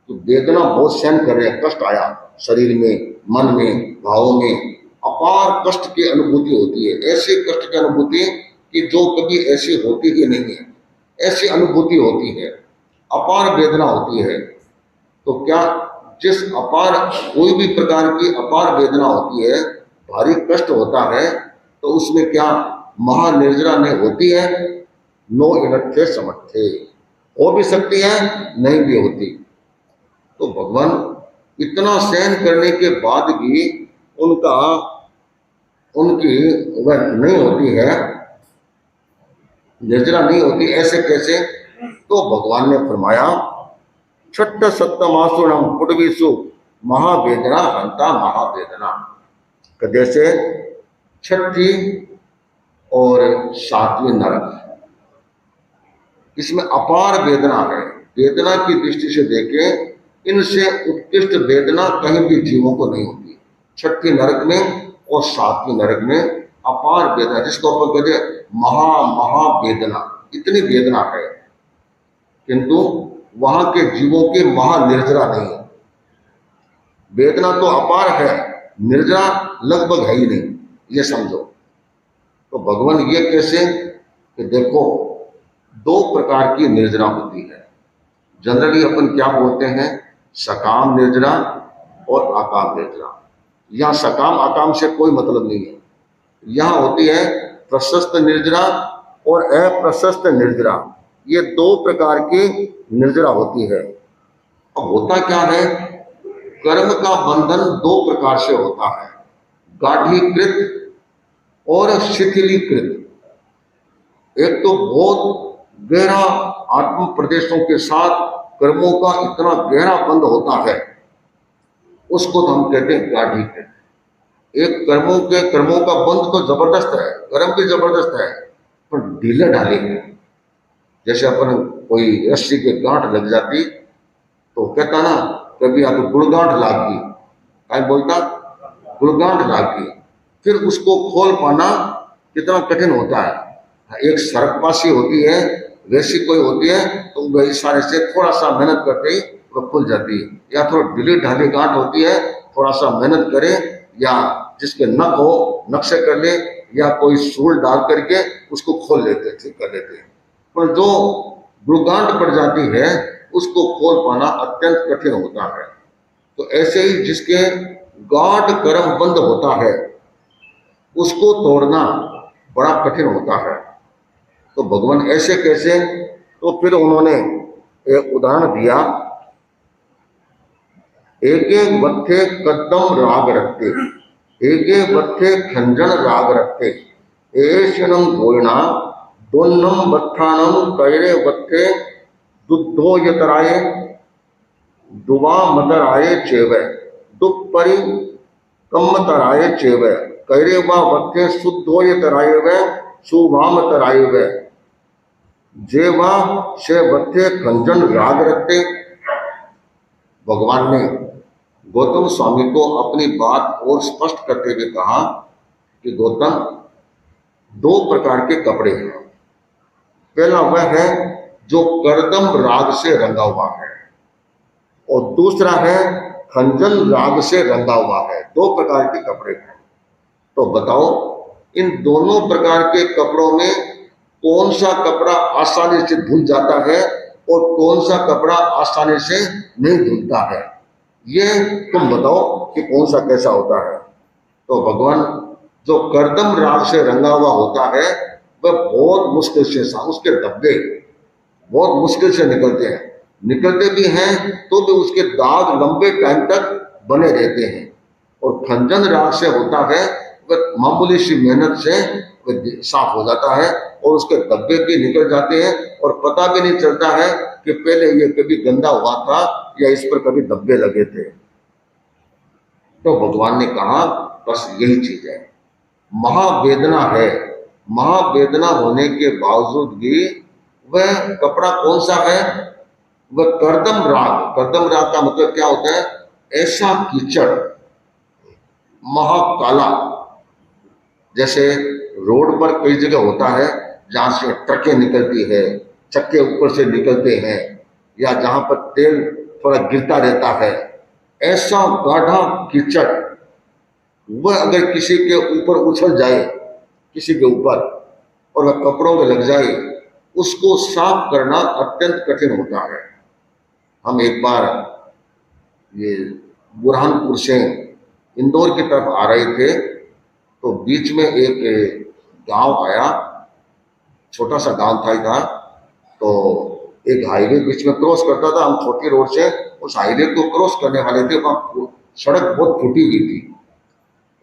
तो वेदना बहुत सहन कर रहे हैं, कष्ट आया शरीर में, मन में, भावों में अपार कष्ट की अनुभूति होती है। ऐसे कष्ट की अनुभूति कि जो कभी ऐसी होती ही नहीं है, ऐसी अनुभूति होती है, अपार वेदना होती है। तो क्या जिस अपार कोई भी प्रकार की अपार वेदना होती है, भारी कष्ट होता है, तो उसमें क्या महानिर्जरा ने होती है? नो इनथे समर्थे, हो भी सकती है, नहीं भी होती। तो भगवान इतना सहन करने के बाद भी उनका उनकी वह नहीं होती है, निर्जरा नहीं होती, ऐसे कैसे? तो भगवान ने फरमाया छठ सप्तमासुरम पुडवीसु महावेदना हंता महावेदना। जैसे छठी और सातवीं नरक, इसमें अपार वेदना है। वेदना की दृष्टि से देखें, इनसे उत्कृष्ट वेदना कहीं भी जीवों को नहीं होती। छठी नरक में और सातवीं नरक में अपार वेदना, जिसको अपन कहते हैं महावेदना, इतनी वेदना है, किंतु वहां के जीवों की महानिर्जरा नहीं है। वेदना तो अपार है, निर्जरा लगभग है ही नहीं, ये समझो। तो भगवान ये कैसे? कि देखो, दो प्रकार की निर्जरा होती है। जनरली अपन क्या बोलते हैं? सकाम निर्जरा और अकाम निर्जरा। यहाँ सकाम अकाम से कोई मतलब नहीं है। यहाँ होती है प्रशस्त निर्जरा और अप्रशस्त निर्जरा, ये दो प्रकार की निर्जरा होती है। अब होता क्या है? कर्म का बंधन दो प्रकार से होता है, गाढ़ीकृत और शिथिलीकृत। एक तो बहुत गहरा आत्म प्रदेशों के साथ कर्मों का इतना गहरा बंध होता है, उसको तो हम कहते हैं गाढ़ीकृत। एक कर्मों का बंध तो जबरदस्त है, कर्म भी जबरदस्त है, पर ढीले ढाले हैं। जैसे अपन कोई रस्सी के गांठ लग जाती तो कहता ना, कभी आप गुड़गांठ लाग गई, क्या बोलता? गुड़गांठ लाग गई। फिर उसको खोल पाना कितना कठिन होता है। एक सरकपासी होती है, वैसी कोई होती है, तो वही सारे से थोड़ा सा मेहनत करते ही वो खुल जाती है। या थोड़ा ढीली ढाली गांठ होती है, थोड़ा सा मेहनत करे, या जिसके नख हो नख से कर ले, या कोई सूल डाल करके उसको खोल लेते, ठीक कर लेते हैं। पर जो गुड़गांठ पड़ जाती है, उसको खोल पाना अत्यंत कठिन होता है। तो ऐसे ही जिसके गाढ़ कर्म बंध होता है, उसको तोड़ना बड़ा कठिन होता है। तो भगवान ऐसे कैसे? तो फिर उन्होंने एक उदाहरण दिया, एक एक बत्थे कदम राग रखते, एक एक बत्थे खंजन राग रखते, एशनम गोयना दोन्नम बत्थानम कैरे बत्थे दुद्धो यतराये दुवा मदराये चेवे दुपरि कम्मतराये चेवे कैरे वा बत्थे शुद्धो यतराये वे शुभाम तराये वे जेवा से बत्थे खंजन राग रखते। भगवान ने गौतम स्वामी को अपनी बात और स्पष्ट करते हुए कहा कि गौतम, दो प्रकार के कपड़े हैं। पहला वह है जो करदम राग से रंगा हुआ है, और दूसरा है खंजन राग से रंगा हुआ है। दो प्रकार के कपड़े हैं। तो बताओ, इन दोनों प्रकार के कपड़ों में कौन सा कपड़ा आसानी से धुल जाता है और कौन सा कपड़ा आसानी से नहीं धुलता है? ये तुम बताओ कि कौन सा कैसा होता है। तो भगवान, जो करदम राग से रंगा हुआ होता है, वह बहुत मुश्किल से, उसके धब्बे बहुत मुश्किल से निकलते हैं, निकलते भी हैं तो भी उसके दाग लंबे टाइम तक बने रहते हैं। और खंजन राग से होता है, वह मामूली सी मेहनत से वह साफ हो जाता है और उसके धब्बे भी निकल जाते हैं, और पता भी नहीं चलता है कि पहले ये कभी गंदा हुआ था या इस पर कभी धब्बे लगे थे। तो भगवान ने कहा बस यही चीज है, महावेदना है। महावेदना होने के बावजूद भी वह कपड़ा कौन सा है? वह करदम राग। करदम राग का मतलब क्या होता है? ऐसा कीचड़, महाकाला। जैसे रोड पर कई जगह होता है जहां से ट्रकें निकलती है, चक्के ऊपर से निकलते हैं, या जहां पर तेल थोड़ा गिरता रहता है। ऐसा गाढ़ा कीचड़ वह अगर किसी के ऊपर उछल जाए, किसी के ऊपर, और वह कपड़ों में लग जाए, उसको साफ करना अत्यंत कठिन होता है। हम एक बार ये बुरहानपुर से इंदौर की तरफ आ रहे थे, तो बीच में एक गांव आया, छोटा सा गांव था इधर। तो एक हाईवे बीच में क्रॉस करता था, हम छोटी रोड से उस हाईवे को क्रॉस करने वाले थे। वहां सड़क बहुत फूटी हुई थी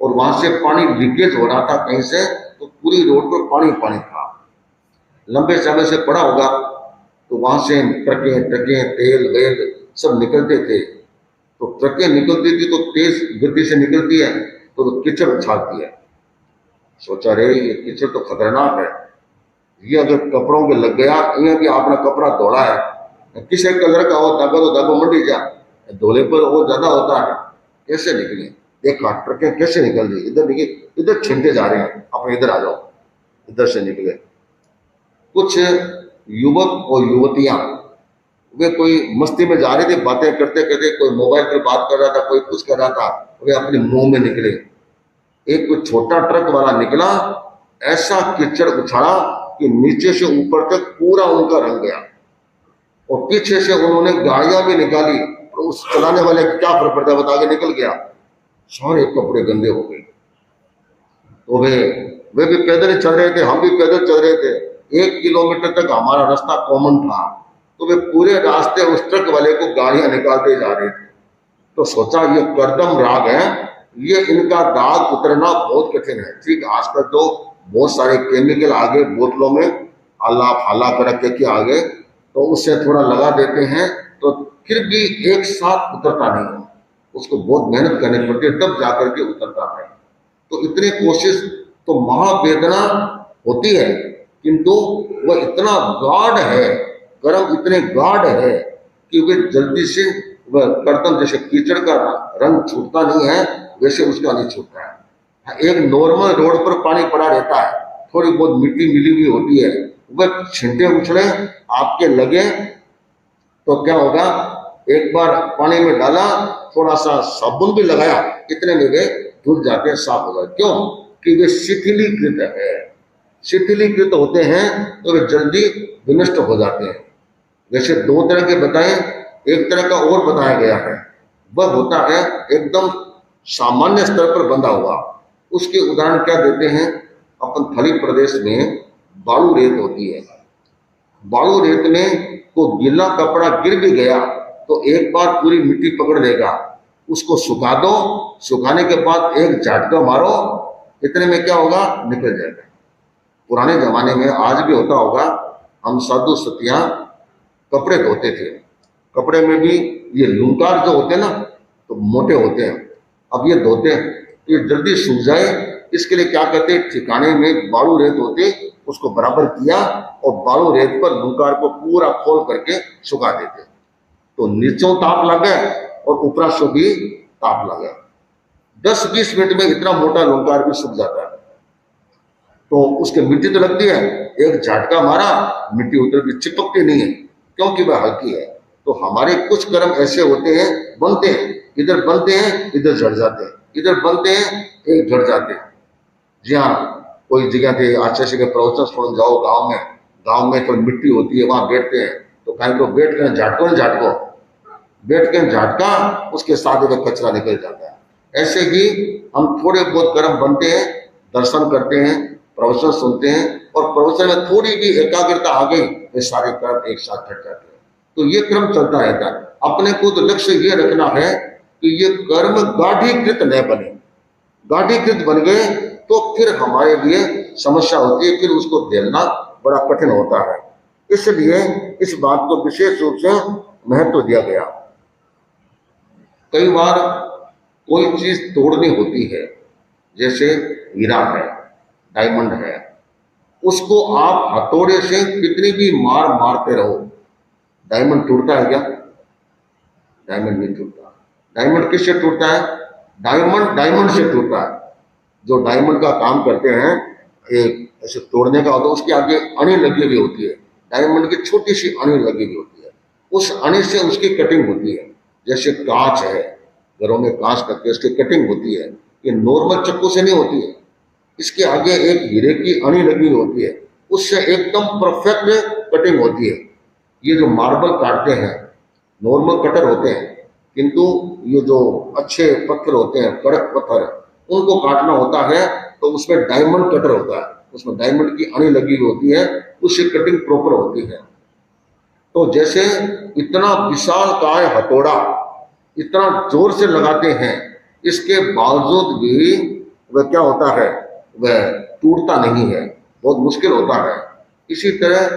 और वहां से पानी लीकेज हो रहा था कहीं से, तो पूरी रोड पर पानी पानी था, लंबे समय से पड़ा होगा। तो वहां से ट्रकें ट्रकें तेल वेल सब निकलते थे। तो ट्रकें निकलती थी तो तेज गति से निकलती है, तो कीचड़ उछालती है। सोचा रे ये कीचड़ तो खतरनाक है, ये अगर कपड़ों के लग गया, ये भी आपने कपड़ा धोड़ा है, किसी कलर का हो दागा तो दागो मंडी जा, धोले पर वो ज्यादा होता है, कैसे निकले? देखा ट्रकें कैसे निकल रही, इधर निकले, इधर छीनते जा रहे हैं, अपने इधर आ जाओ, इधर से निकले। कुछ युवक और युवतियां वे कोई मस्ती में जा रहे थे, बातें करते करते, कोई मोबाइल पर बात कर रहा था, कोई कुछ कर रहा था, वे अपने मुंह में निकले। एक कोई छोटा ट्रक वाला निकला, ऐसा कीचड़ उछाला कि नीचे से ऊपर तक पूरा उनका रंग गया, और पीछे से उन्होंने गाड़ियां भी निकाली, और उस चलाने वाले को क्या फर्क पड़ता है, बता के निकल गया, सारे कपड़े गंदे हो गए। तो वे भी पैदल ही चल रहे थे, हम भी पैदल चल रहे थे। 1 किलोमीटर तक हमारा रास्ता कॉमन था, तो वे पूरे रास्ते उस ट्रक वाले को गाड़ियां निकालते जा रहे थे। तो सोचा ये करदम राग है, ये इनका दाग उतरना बहुत कठिन है। ठीक, आजकल तो बहुत सारे केमिकल आ गए बोतलों में, आला फाला कर रखे के आगे, तो उससे थोड़ा लगा देते हैं, तो फिर भी एक साथ उतरता नहीं है, उसको बहुत मेहनत करनी पड़ती है तब जाकर के उतरता है। तो इतनी कोशिश, तो महावेदना होती है, किंतु वह इतना गाढ़ है, गर्म इतने गाढ़ है कि वे जल्दी से, वह करदम जैसे कीचड़ का रंग छूटता नहीं है, वैसे उसका नहीं छूटता है। एक नॉर्मल रोड पर पानी पड़ा रहता है, थोड़ी बहुत मिट्टी मिली हुई होती है, वह छींटे उछले आपके लगे तो क्या होगा, एक बार पानी में डाला, थोड़ा सा साबुन भी लगाया, इतने में वे धुल जाते हैं, साफ हो जाते। क्यों? कि वे शिथिलीकृत है, शिथिलीकृत होते हैं तो वे जल्दी विनष्ट हो जाते हैं। वैसे 2 तरह के बताए, एक तरह का और बताया गया है, वह होता है एकदम सामान्य स्तर पर बंधा हुआ। उसके उदाहरण क्या देते हैं, अपन थली प्रदेश में बालू रेत होती है, बालू रेत में को गीला कपड़ा गिर भी गया तो एक बार पूरी मिट्टी पकड़ लेगा, उसको सुखा दो, सुखाने के बाद एक झटका मारो, इतने में क्या होगा, निकल जाएगा। पुराने जमाने में, आज भी होता होगा, हम साधु सतियां कपड़े धोते थे, कपड़े में भी ये लूंकार जो होते हैं ना, तो मोटे होते हैं, अब ये धोते हैं, ये जल्दी सूख जाए, इसके लिए क्या करते हैं, ठिकाने में बालू रेत होते, उसको बराबर किया और बालू रेत पर लूंकार को पूरा खोल करके सुखा देते, तो नीचों ताप लगे और ऊपरा से भी ताप लगे। 10-20 मिनट में इतना मोटा लूंकार भी सूख जाता है। तो उसके मिट्टी तो लगती है, एक झटका मारा, मिट्टी उतर भी चिपकती नहीं है, क्योंकि वह हल्की है। तो हमारे कुछ कर्म ऐसे होते हैं, बनते हैं, इधर बनते हैं, इधर झड़ जाते हैं, इधर बनते हैं, एक झड़ जाते हैं। जी हाँ, कोई जगह थे आचार्य के प्रवचन सुन जाओ, गांव में कोई मिट्टी होती है, वहां बैठते हैं, तो कहीं को बैठ कर झटको बैठ के झटका, उसके साथ एक कचरा निकल जाता है। ऐसे ही हम थोड़े बहुत कर्म बनते हैं, दर्शन करते हैं, प्रवचन सुनते हैं, और प्रवचन में थोड़ी भी एकाग्रता आ गई, ये सारे कर्म एक साथ हट जाते हैं। तो ये क्रम चलता रहता है। अपने को तो लक्ष्य ये रखना है कि ये कर्म गाढ़ीकृत न बने, गाढ़ीकृत बन गए तो फिर हमारे लिए समस्या होती है, फिर उसको झेलना बड़ा कठिन होता है। इसलिए इस बात को विशेष रूप से महत्व दिया गया। कई बार कोई चीज तोड़नी होती है, जैसे हीरा है, डायमंड है, उसको आप हथौड़े से कितनी भी मार मारते रहो, डायमंड टूटता है क्या? डायमंड नहीं टूटता। डायमंड किससे टूटता है? डायमंड से टूटता है। जो डायमंड का काम करते हैं, एक ऐसे तोड़ने का होता है, उसके आगे अणी लगी हुई होती है, डायमंड की छोटी सी अणी लगी हुई होती है, उस अणी से उसकी कटिंग होती है। जैसे कांच है, घरों में कांच करके उसकी कटिंग होती है, ये नॉर्मल चाकू से नहीं होती है, इसके आगे एक हीरे की अणी लगी होती है, उससे एकदम परफेक्ट कटिंग होती है। ये जो मार्बल काटते हैं नॉर्मल कटर होते हैं, किंतु ये जो अच्छे पत्थर होते हैं, कड़क पत्थर, उनको काटना होता है तो उसमें डायमंड कटर होता है, उसमें डायमंड की अणी लगी होती है, उससे कटिंग प्रॉपर होती है। तो जैसे इतना विशाल काय हथौड़ा इतना जोर से लगाते हैं, इसके बावजूद भी वह क्या होता है, वह टूटता नहीं है, बहुत मुश्किल होता है। इसी तरह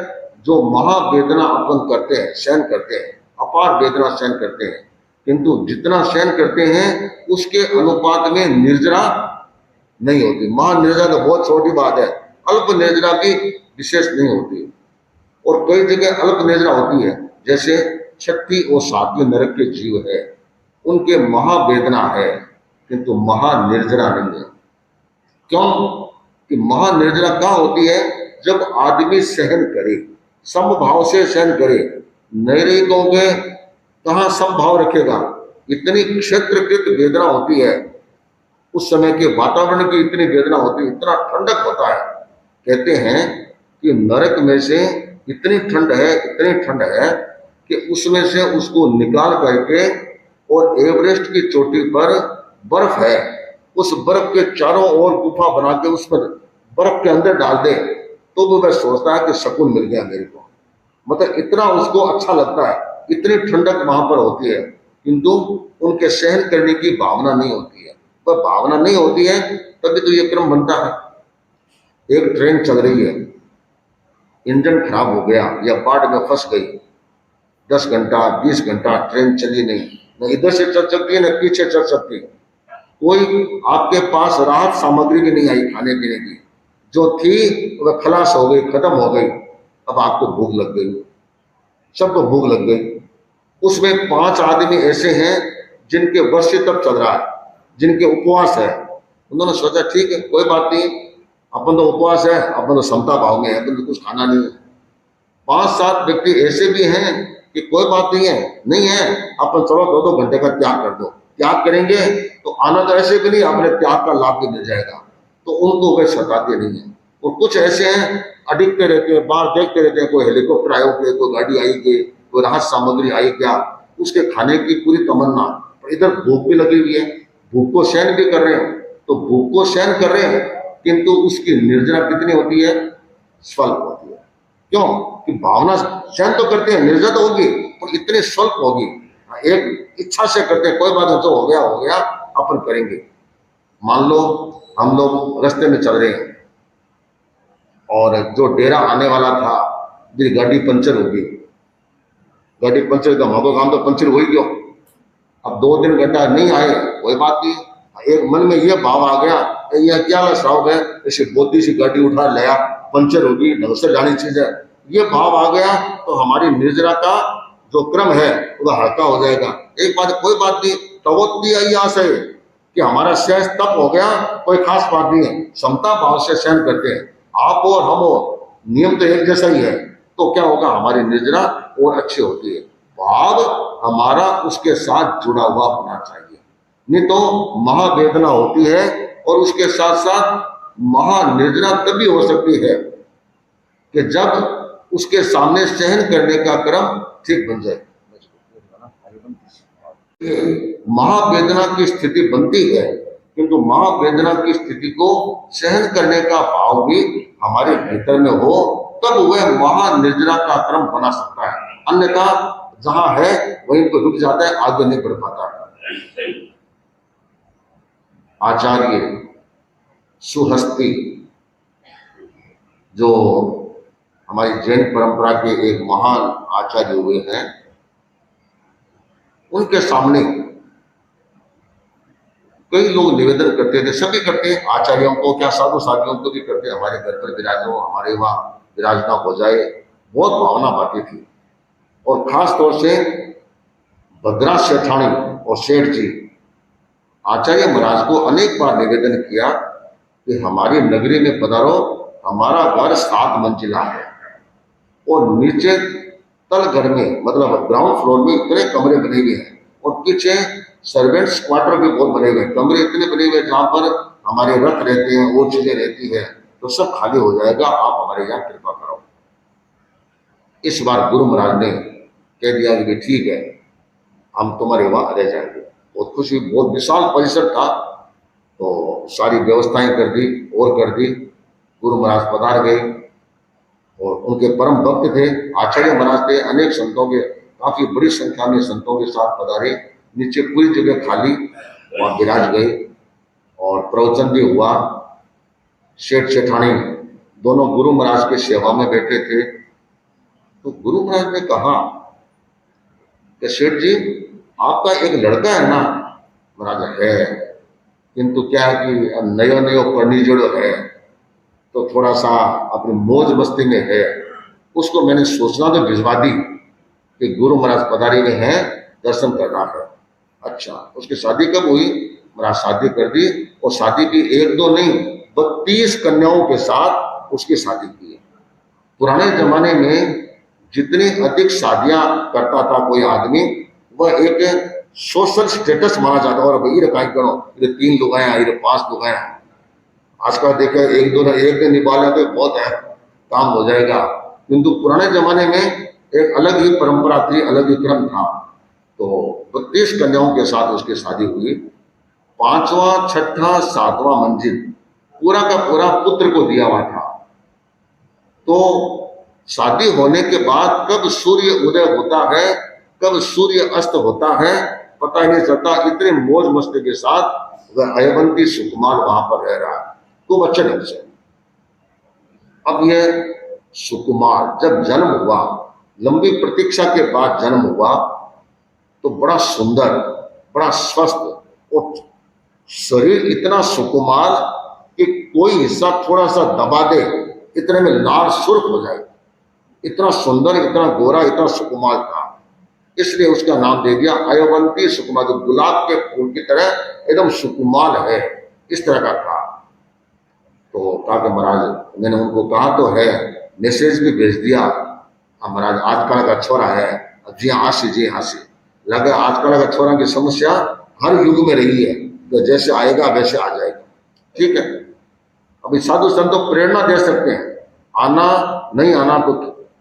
जो महावेदना अपन करते हैं, सहन करते हैं, अपार वेदना सहन करते हैं, किंतु जितना सहन करते हैं उसके अनुपात में निर्जरा नहीं होती। महानिर्जरा तो बहुत छोटी बात है, अल्प निर्जरा भी विशेष नहीं होती, और कई जगह अल्प निर्जरा होती है। जैसे 6वीं और 7वीं नरक के जीव है, उनके महावेदना है किंतु महानिर्जरा नहीं है। क्यों कि महानिर्जरा कहाँ होती है, जब आदमी सहन करे, समभाव से सहन करे। नैरिकों के कहाँ समभाव रखेगा, इतनी क्षेत्रकृत वेदना होती है, उस समय के वातावरण की इतनी वेदना होती है, इतना ठंडक होता है। कहते हैं कि नरक में से इतनी ठंड है, इतनी ठंड है कि उसमें से उसको निकाल करके और एवरेस्ट की चोटी पर बर्फ है, उस बर्फ के चारों ओर गुफा बना के उस पर बर्फ के अंदर डाल दे तो वो वह सोचता है कि सुकून मिल गया मेरे को, मतलब इतना उसको अच्छा लगता है, इतनी ठंडक वहां पर होती है। किंतु उनके सहन करने की भावना नहीं होती है, वह भावना नहीं होती है, तभी तो ये क्रम बनता है। एक ट्रेन चल रही है, इंजन खराब हो गया या बाढ़ में फंस गई, 10 घंटा 20 घंटा ट्रेन चली नहीं, न इधर से चल सकती है न पीछे चल सकती है, कोई आपके पास राहत सामग्री भी नहीं आई खाने पीने की, जो थी वह खलास हो गई, खत्म हो गई। अब आपको भूख लग गई, सबको भूख लग गई। उसमें 5 आदमी ऐसे हैं जिनके वर्ष तक चल रहा है, जिनके उपवास है। उन्होंने सोचा ठीक है कोई बात नहीं, अपन तो उपवास है, अपन तो समता भाव में है, अपन तो कुछ खाना नहीं है। 5-7 व्यक्ति ऐसे भी हैं कि कोई बात नहीं है, नहीं है, अपन चलो 2-2 घंटे का त्याग कर दो। त्याग करेंगे तो आना तो ऐसे भी नहीं, अपने त्याग का लाभ भी मिल जाएगा, तो उनको वे सताते नहीं है। और कुछ ऐसे हैं अडिगते रहते हैं, बाहर देखते रहते हैं, कोई हेलीकॉप्टर आए के, कोई गाड़ी आई के, कोई राहत सामग्री आई क्या, उसके खाने की पूरी तमन्ना, पर इधर भूख भी लगी हुई है, भूख को सहन भी कर रहे हैं। तो भूख को सहन कर रहे हैं किंतु उसकी निर्जरा कितनी होती है, स्वल्प होती है। क्यों कि भावना सहन तो करते हैं, निर्जरा तो होगी पर इतनी स्वल्प होगी। एक इच्छा से करते हैं, कोई बात नहीं, तो हो गया अपन करेंगे। मान लो हम लोग रास्ते में चल रहे हैं और जो डेरा आने वाला था, मेरी गाड़ी पंचर हो गई, गाड़ी पंचर का मगो काम तो पंचर हो ही गया। अब 2-3 घंटा नहीं आए, कोई बात नहीं, एक मन में यह भाव आ गया, यह क्या शौक है, ऐसे बोधी सी गाड़ी उठा लिया, पंचर होगी, ढंग से जानी चीज है, ये भाव आ गया तो हमारी निर्जरा का जो क्रम है वह हल्का हो जाएगा। एक बात, कोई बात नहीं, तवोत्ती आई आशा है कि हमारा सहन तप हो गया, कोई खास बात नहीं है, समता भाव से सहन करते हैं। आप और हम हो, नियम तो एक जैसा ही है, तो क्या होगा, हमारी निर्जरा और अच्छी होती है। भाव हमारा उसके साथ जुड़ा हुआ होना चाहिए, नहीं तो महावेदना होती है और उसके साथ साथ महानिर्जरा तभी हो सकती है कि जब उसके सामने सहन करने का क्रम ठीक बन जाए। महावेदना की स्थिति बनती है किंतु महावेदना की स्थिति को सहन करने का भाव भी हमारे भीतर में हो, तब वह महानिर्जरा का क्रम बना सकता है। अन्यथा जहां है वहीं पर रुक जाता है, आगे नहीं बढ़ पाता। आचार्य सुहस्ती जो हमारी जैन परंपरा के एक महान आचार्य हुए हैं, उनके सामने कई लोग निवेदन करते थे, सभी करते हैं, आचार्यों को क्या साधु साधियों को भी करते, हमारे घर पर विराजो, हमारे वहां विराजना हो जाए, बहुत भावना बाकी थी। और खास तौर से भद्रा सेठानी और सेठ जी आचार्य महाराज को अनेक बार निवेदन किया कि हमारी नगरी में पधारो, हमारा घर 7 मंजिला है और नीचे तल घर में मतलब ग्राउंड फ्लोर में इतने कमरे बने हुए हैं, और पीछे सर्वेंट्स क्वार्टर भी बहुत बने हुए, कमरे इतने बने हुए जहां पर हमारे रथ रहते हैं और चीजें रहती है, तो सब खाली हो जाएगा, आप हमारे यहाँ कृपा करो। इस बार गुरु महाराज ने कह दिया कि ठीक है, हम तुम्हारे वहां रह जाएंगे। बहुत खुशी, बहुत विशाल परिसर था, तो सारी व्यवस्थाएं कर दी और कर दी। गुरु महाराज पधार गए और उनके परम भक्त थे, आचार्य महाराज थे, अनेक संतों के, काफी बड़ी संख्या में संतों के साथ पधारे। नीचे पूरी जगह खाली, वहां विराज गए और प्रवचन भी हुआ। सेठ सेठानी दोनों गुरु महाराज की सेवा में बैठे थे। तो गुरु महाराज ने कहा कि सेठ जी, आपका एक लड़का है ना? महाराज है, किंतु क्या है कि नयो नयो पढ़नी जड़ो है, तो थोड़ा सा अपनी मौज मस्ती में है। उसको मैंने सूचना तो भिजवा दी कि गुरु महाराज पधारी में हैं, दर्शन करना है। अच्छा, उसकी शादी कब हुई? महाराज शादी कर दी, और शादी की एक दो नहीं 32 कन्याओं के साथ उसकी शादी की। पुराने जमाने में जितनी अधिक शादियां करता था कोई आदमी, वह एक सोशल स्टेटस माना जाता। और भाई रखाई करो, ये 3 लोग आए, ये 5 लोग आए। आजकल देखे एक दिन निभाले तो बहुत है, काम हो जाएगा। किंतु पुराने जमाने में एक अलग ही परंपरा थी, अलग ही क्रम था। तो 32 कन्याओं के साथ उसकी शादी हुई। 5वां, 6ठा, 7वां मंजिल पूरा का पूरा पुत्र को दिया हुआ था। तो शादी होने के बाद कब सूर्य उदय होता है, कब सूर्य अस्त होता है, पता ही नहीं चलता। इतने मौज मस्ती के साथ वह अयवंती सुकुमार वहां पर रह रहा है। खूब अच्छे ढंग से। अब यह सुकुमार जब जन्म हुआ, लंबी प्रतीक्षा के बाद जन्म हुआ, तो बड़ा सुंदर, बड़ा स्वस्थ, और शरीर इतना सुकुमार कि कोई हिस्सा थोड़ा सा दबा दे, इतने में लाल सुर्ख हो जाए। इतना सुंदर, इतना गोरा, इतना सुकुमार था, इसलिए उसका नाम दे दिया अयवंती सुकुमार। जो गुलाब के फूल की तरह एकदम सुकुमार है, इस तरह का था। तो कहा कि महाराज, मैंने उनको कहा तो है, मैसेज भी भेज दिया। अब महाराज आजकल का छोरा है, जी हाँ से जी हाँ से लगा। आजकल का छोरा की समस्या हर युग में रही है, तो जैसे आएगा वैसे आ जाएगा। ठीक है, अभी साधु संत तो प्रेरणा दे सकते हैं, आना नहीं आना तो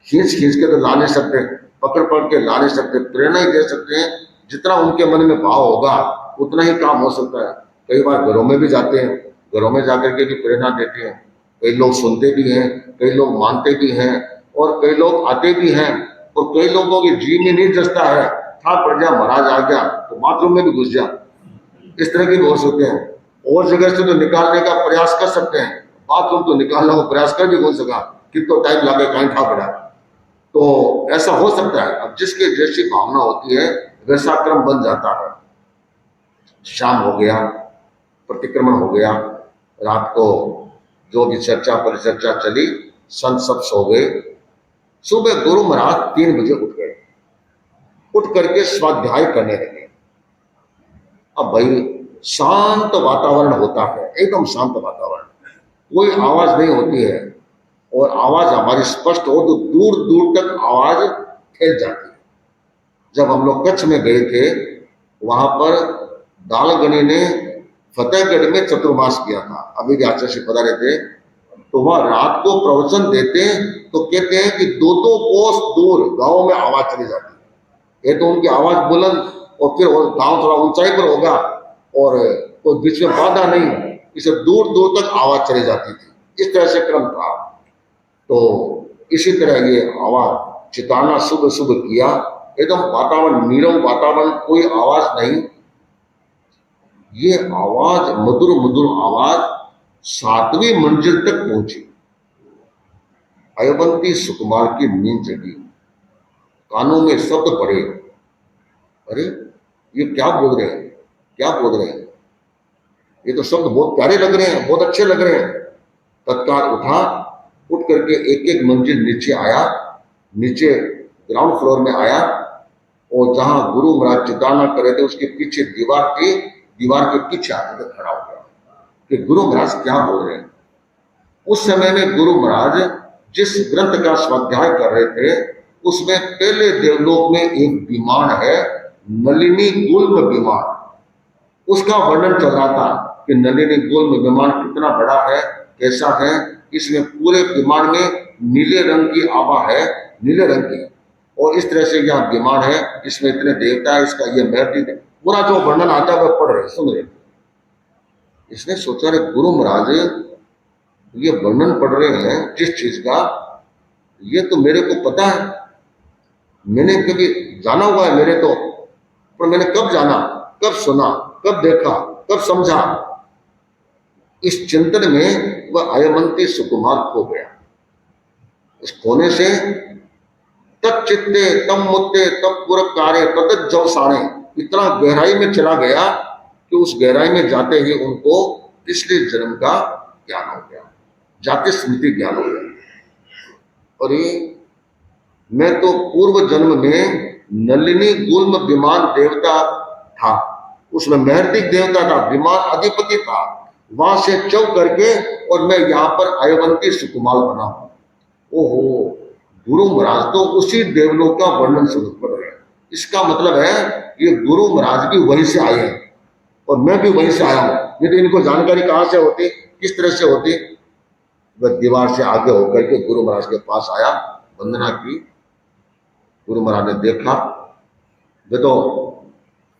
खींच खींच के तो ला नहीं सकते, पकड़ पकड़ के ला नहीं सकते, प्रेरणा ही दे सकते हैं। जितना उनके मन में भाव होगा उतना ही काम हो सकता है। कई बार घरों में भी जाते हैं, घरों में जाकर के भी प्रेरणा देते हैं। कई लोग सुनते भी हैं, कई लोग मानते भी हैं, और कई लोग आते भी हैं। और कई लोगों की जी में नहीं जसता है, था पड़ जा, महाराज आ गया तो बाथरूम में भी घुस जा, इस तरह के भी हो सकते हैं। और जगह से तो निकालने का प्रयास कर सकते हैं, बाथरूम तो निकालने का प्रयास कर भी हो सका, कितना टाइम लगे, कहीं था पड़ा, तो ऐसा हो सकता है। अब जिसके जैसी भावना होती है वैसा क्रम बन जाता है। शाम हो गया, प्रतिक्रमण हो गया, रात को जो भी चर्चा परिचर्चा चली, संत सब सो गए। सुबह गुरु महाराज 3 बजे उठ गए, उठ करके स्वाध्याय करने लगे। अब भाई शांत वातावरण होता है, एकदम शांत वातावरण, कोई आवाज नहीं होती है, और आवाज हमारी स्पष्ट हो तो दूर दूर तक आवाज फैल जाती है। जब हम लोग कच्छ में गए थे, वहां पर दालगनी ने फतेहगढ़ में चतुर्मास किया था, अभी भी आचार्य से पता रहते, तो वह रात को प्रवचन देते हैं तो कहते हैं कि 2-2 कोस दूर गांव में आवाज चली जाती है। ये तो उनकी आवाज बुलंद, और फिर गांव थोड़ा ऊंचाई पर होगा और कोई बीच में बाधा नहीं, इसे दूर दूर तक आवाज चली जाती थी। इस तरह से क्रम था। तो इसी तरह ये आवाज चिताना सुबह सुबह किया, एकदम वातावरण नीरव वातावरण, कोई आवाज नहीं। ये आवाज, मधुर मधुर आवाज 7वीं मंजिल तक पहुंची। अयवंती सुकुमार की नींद जगी, कानों में शब्द पड़े, अरे ये क्या बोल रहे हैं, क्या बोल रहे हैं, ये तो शब्द बहुत प्यारे लग रहे हैं, बहुत अच्छे लग रहे हैं। तत्काल उठा, उठ करके एक एक मंजिल नीचे आया, नीचे ग्राउंड फ्लोर में आया, और जहां गुरु महाराज चिताना कर रहे थे उसके पीछे दीवार थी, दीवार के पीछे आकर खड़ा हो गया कि गुरु महाराज क्या बोल रहे हैं। उस समय में गुरु महाराज जिस ग्रंथ का स्वाध्याय कर रहे थे उसमें पहले देवलोक में एक विमान है, नलिनी गुल्म विमान, उसका वर्णन चल रहा था कि नलिनी गुल्म विमान कितना बड़ा है, कैसा है। इसमें पूरे विमान में नीले रंग की आभा है, नीले रंग की, और इस तरह से यहाँ विमान है, इसमें इतने देवता है, इसका ये महल, पूरा जो वर्णन आता है वह पढ़ रहे, सुन रहे। इसने सोचा रे गुरु महाराज ये वर्णन पढ़ रहे हैं जिस चीज का, ये तो मेरे को पता है, मैंने कभी जाना हुआ है मेरे तो, पर मैंने कब जाना, कब सुना, कब देखा, कब समझा। इस चिंतन में वह अयमंती सुकुमार खो गया। इस खोने से तच्चित्ते तम मुत्ते तब पुरकारे तद जवसाणे, इतना गहराई में चला गया कि उस गहराई में जाते ही उनको पिछले जन्म का ज्ञान हो गया, जाति स्मृति ज्ञान हो गया। और ये मैं तो पूर्व जन्म में नलिनी गुल्म विमान देवता था, उसमें महर्तिक देवता था, विमान अधिपति था, वहां से चौ करके और मैं यहाँ पर अयवंती सुकुमार बना हूं। ओहो, गुरु महाराज तो उसी देवलोक का वर्णन सुन पड़ रहे हैं। इसका मतलब है ये गुरु महाराज भी वहीं से आए हैं और मैं भी वहीं से आया हूं। नहीं तो इनको जानकारी कहां से होती, किस तरह से होती। वह दीवार से आगे होकर के गुरु महाराज के पास आया, वंदना की। गुरु महाराज ने देखा, वे तो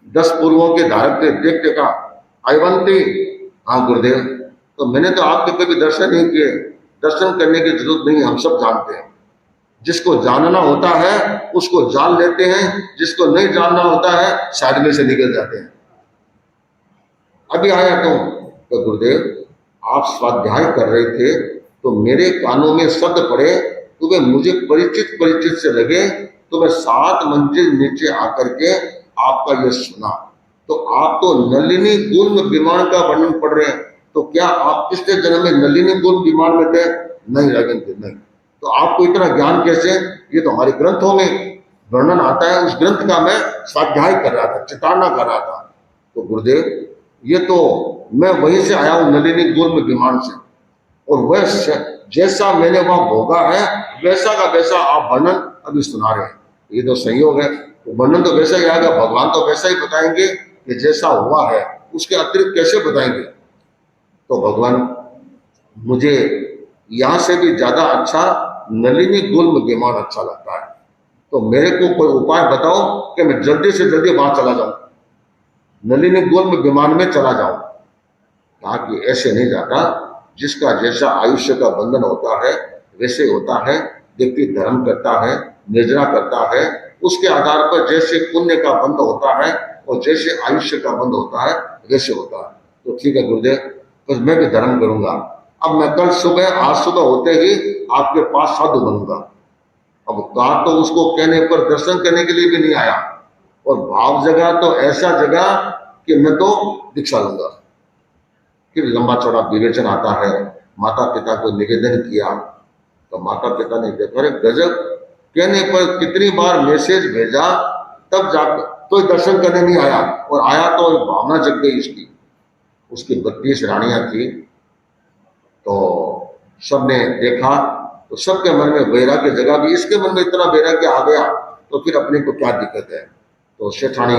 10 पूर्वों के धारक थे, देखते कहा अयवंती, हाँ गुरुदेव, तो मैंने तो आपके कभी दर्शन नहीं किए, दर्शन करने की जरूरत नहीं, हम सब जानते हैं। जिसको जानना होता है उसको जान लेते हैं, जिसको नहीं जानना होता है साइड में से निकल जाते हैं। अभी आया तो गुरुदेव आप स्वाध्याय कर रहे थे तो मेरे कानों में शब्द पड़े, तो वे मुझे परिचित से लगे, तो मैं 7 मंजिल नीचे आकर के आपका ये सुना। तो आप तो नलिनी गुल्म विमान का वर्णन पढ़ रहे हैं, तो क्या आप पिछले जन्म में नलिनी गुल्म विमान में थे? नहीं रविंद्र, नहीं। तो आपको इतना ज्ञान कैसे? ये तो हमारे ग्रंथों में वर्णन आता है, उस ग्रंथ का मैं स्वाध्याय कर रहा था, चितारना कर रहा था। तो गुरुदेव ये तो मैं वहीं से आया हूं, नलिनी गुल्म विमान से, और वह जैसा मैंने वहां भोगा है वैसा का वैसा आप वर्णन अभी सुना रहे हैं। ये तो संयोग है, तो वर्णन तो वैसा ही आएगा, भगवान तो वैसा ही बताएंगे कि जैसा हुआ है, उसके अतिरिक्त कैसे बताएंगे। तो भगवान मुझे यहां से भी ज्यादा अच्छा नलिनी गुल्म विमान अच्छा लगता है, तो मेरे को कोई उपाय बताओ कि मैं जल्दी से जल्दी वहां चला जाऊं, नलिनी गुल्म विमान में चला जाऊं। कहा कि ऐसे नहीं जाता, जिसका जैसा आयुष्य का बंधन होता है वैसे होता है। व्यक्ति धर्म करता है, निर्जरा करता है, उसके आधार पर जैसे पुण्य का बंध होता है और जैसे आयुष्य का बंध होता है वैसे होता है। तो ठीक है गुरुदेव, तो मैं भी धर्म करूंगा। अब मैं कल सुबह, आज सुबह होते ही आपके पास साधु बनूंगा। अब कहा तो उसको कहने पर दर्शन करने के लिए भी नहीं आया, और भाव जगह तो ऐसा जगह कि मैं तो दीक्षा लूंगा। फिर लंबा चौड़ा विवेचन आता है, माता पिता को निवेदन किया, तो माता पिता ने देखा अरे गजब, कहने पर कितनी बार मैसेज भेजा तब जाकर तो दर्शन करने नहीं आया, और आया तो भावना जग गई इसकी। उसकी 32 रानियां थी, तो सबने देखा तो सबके मन में वैराग्य जगह भी, इसके मन में इतना वैराग्य आ गया तो फिर अपने को क्या दिक्कत है। तो सेठानी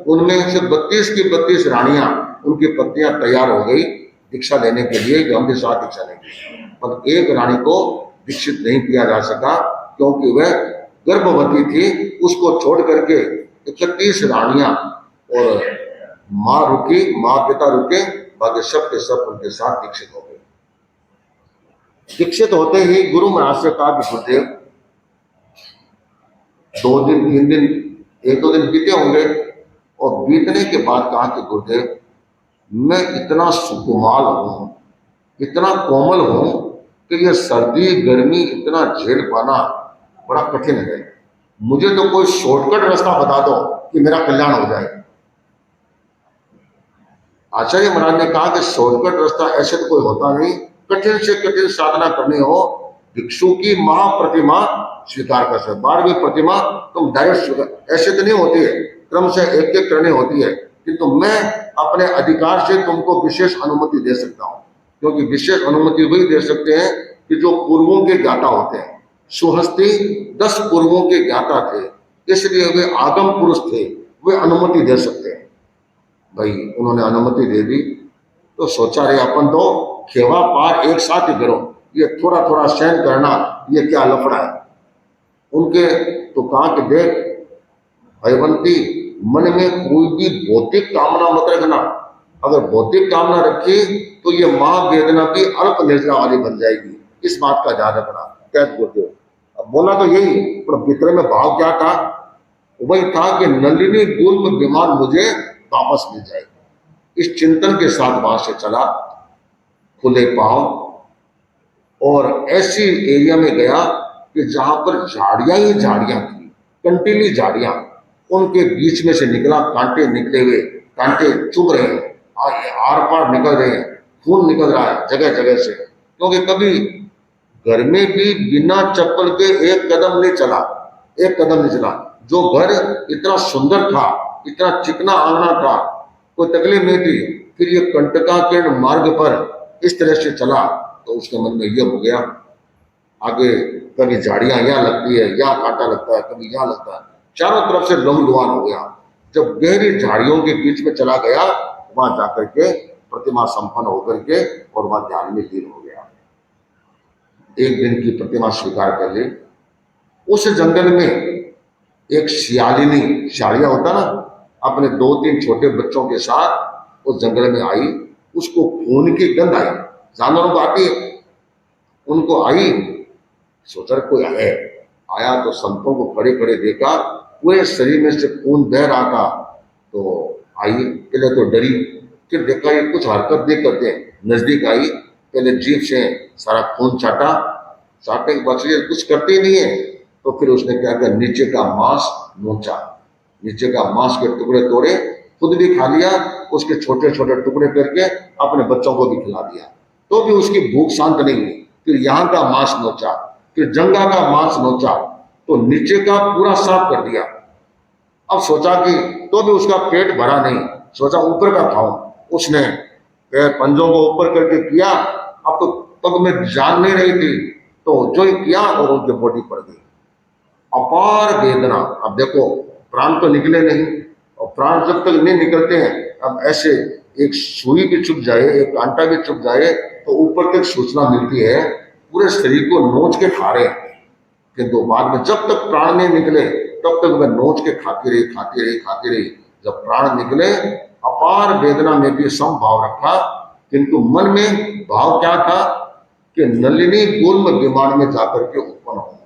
उनमें से 32 की 32 रानियां, उनकी पत्नियां तैयार हो गई दीक्षा लेने के लिए कि हम भी साथ दीक्षा लेंगे। पर एक रानी को दीक्षित नहीं किया जा सका क्योंकि वह गर्भवती थी। उसको छोड़ करके 31 रानियां और माँ रुकी, माँ पिता रुके, बाकी सब के सब उनके साथ दीक्षित हो गए। दीक्षित होते ही गुरु महाराज से कहा कि गुरुदेव 2 दिन 3 दिन 1-2 दिन बीते होंगे, और बीतने के बाद कहा कि गुरुदेव मैं इतना सुकुमार हूं, इतना कोमल हूं कि ये सर्दी गर्मी इतना झेल पाना बड़ा कठिन है। मुझे तो कोई शॉर्टकट रास्ता बता दो कि मेरा कल्याण हो जाए। आचार्य महाराज ने कहा कि शॉर्टकट रास्ता ऐसे तो कोई होता नहीं, कठिन से कठिन साधना करनी हो, भिक्षु की महाप्रतिमा स्वीकार कर सकते। 12वीं प्रतिमा तुम डायरेक्ट स्वीकार, ऐसे तो नहीं होती है, क्रम से एक एक करनी होती है, किंतु मैं अपने अधिकार से तुमको विशेष अनुमति दे सकता हूं। क्योंकि विशेष अनुमति वही दे सकते हैं कि जो पूर्वों के ज्ञाता होते हैं। सुहस्ती 10 पूर्वों के ज्ञाता थे, इसलिए वे आगम पुरुष थे, वे अनुमति दे सकते हैं। भाई उन्होंने अनुमति दे दी तो सोचा रे अपन तो खेवा पार एक साथ ही करो, ये थोड़ा थोड़ा सहन करना ये क्या लफड़ा है। उनके तो कहा कि देख भयवंती, मन में कोई भी भौतिक कामना मत रखना। अगर भौतिक कामना रखी तो ये महावेदना भी अल्प निर्जरा वाली बन जाएगी, इस बात का ध्यान रखना। कैद गुरुदेव अब बोला तो यही, पर भीतर में भाव क्या था? वही था कि नलिनी गुल्म विमान मुझे वापस मिल जाए। इस चिंतन के साथ वहां से चला खुले पांव और ऐसी एरिया में गया कि जहां पर झाड़ियां ही झाड़ियां थी, कंटीली झाड़ियां, उनके बीच में से निकला, कांटे निकले हुए, कांटे चुभ रहे हैं, आर पार निकल रहे हैं, खून निकल रहा है जगह जगह से। क्योंकि कभी घर में भी बिना चप्पल के एक कदम नहीं चला, एक कदम नहीं चला। जो घर इतना सुंदर था, इतना चिकना आंगना था, कोई तकलीफ नहीं थी, फिर ये कंटकाकीर्ण मार्ग पर इस तरह से चला तो उसके मन में यह हो गया, आगे कभी झाड़ियां यहाँ लगती है, यहाँ कांटा लगता है, कभी यहाँ लगता है, चारों तरफ से लहूलुहान हो गया। जब गहरी झाड़ियों के बीच में चला गया, वहां जाकर के प्रतिमा संपन्न होकर के और वहां ध्यान में लीन हो गया। एक दिन की प्रतिमा स्वीकार कर ली। उस जंगल में एक सियालिनी, सियालिया होता ना, अपने 2-3 छोटे बच्चों के साथ उस जंगल में आई। उसको खून की गंध आई, जानवरों को आती है, उनको आई। सोचा कोई आया तो संतों को खड़े खड़े देखा, पूरे शरीर में से खून बह रहा था। तो आई, पहले तो डरी, फिर देखा ये कुछ हरकत नहीं करते, नजदीक आई, पहले जीभ से सारा खून चाटा, चाटने के बाद कुछ करते ही नहीं है। तो फिर उसने क्या किया, नीचे का मांस नोचा, नीचे का मांस के टुकड़े तोड़े, खुद भी खा लिया, उसके छोटे छोटे टुकड़े करके अपने बच्चों को भी खिला दिया। तो भी उसकी भूख शांत नहीं हुई। फिर यहाँ का मांस नोचा, फिर जंगा का मांस नोचा, तो नीचे का पूरा साफ कर दिया। अब सोचा कि तो भी उसका पेट भरा नहीं, सोचा ऊपर का खाऊं। उसने पैर पंजों को ऊपर करके किया, अब तो पग में जान नहीं रही थी, तो जो ही किया और उनकी बॉडी पड़ गई। अपार वेदना। अब देखो प्राण तो निकले नहीं, और प्राण जब तक नहीं निकलते हैं, अब ऐसे एक सुई भी चुभ जाए, एक कांटा भी चुभ जाए तो ऊपर तक सूचना मिलती है, पूरे शरीर को नोच के खा रहे। किंतु बाद में जब तक प्राण नहीं निकले तब तक वह नोच के खाती रही, खाती रही, खाती रही। जब प्राण निकले अपार वेदना में भी समभाव रखा, किंतु मन में भाव क्या था कि नलिनी गुल्म विमान में जाकर के उत्पन्न हो।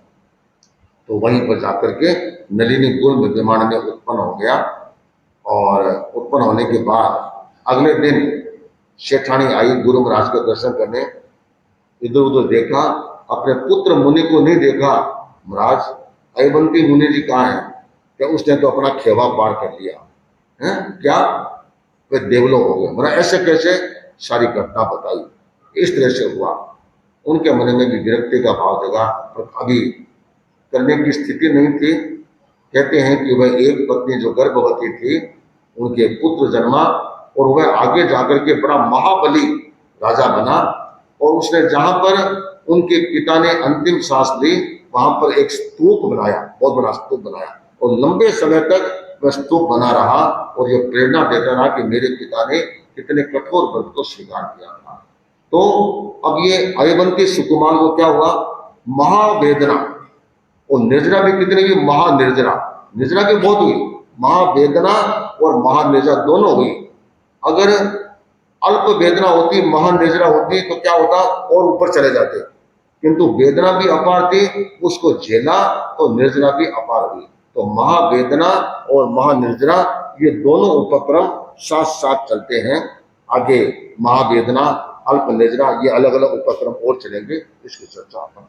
तो वहीं पर जाकर के नलिनी गुल्म विमान में उत्पन्न हो गया। और उत्पन्न होने के बाद अगले दिन शेठानी आई गुरु महाराज के दर्शन करने। इधर उधर देखा, अपने पुत्र मुनि को नहीं देखा। महाराज अयवंती मुनि जी कहाँ हैं? क्या उसने तो अपना खेवा पार कर लिया है क्या? वे देवलोक हो गए। महाराज ऐसे कैसे? सारी घटना बताई। इस तरह से हुआ। उनके मन में भी विरक्ति का भाव जगा, पर अभी करने की स्थिति नहीं थी। कहते हैं कि वह एक पत्नी जो गर्भवती थी, उनके पुत्र जन्मा और वह आगे जाकर के बड़ा महाबली राजा बना। और उसने जहां पर उनके पिता ने अंतिम सांस ली, वहां पर एक स्तूप बनाया, बहुत बड़ा स्तूप बनाया, और लंबे समय तक वह स्तूप बना रहा। और यह प्रेरणा देता रहा कि मेरे पिता ने कितने कठोर व्रत को स्वीकार किया था। तो अब ये अयवंती सुकुमार को क्या हुआ? महावेदना। और निर्जरा भी कितनी हुई? महानिर्जरा। निर्जरा भी बहुत हुई, महावेदना और महानिर्जरा दोनों हुई। अगर अल्प वेदना होती, महानिर्जरा होती तो क्या होता? और ऊपर चले जाते। किंतु वेदना भी अपार थी, उसको झेला तो निर्जरा भी अपार हुई। तो महावेदना और महानिर्जरा ये दोनों उपक्रम साथ साथ चलते हैं। आगे महावेदना, अल्प निर्जरा, ये अलग अलग उपक्रम और चलेंगे, इसकी चर्चा अपन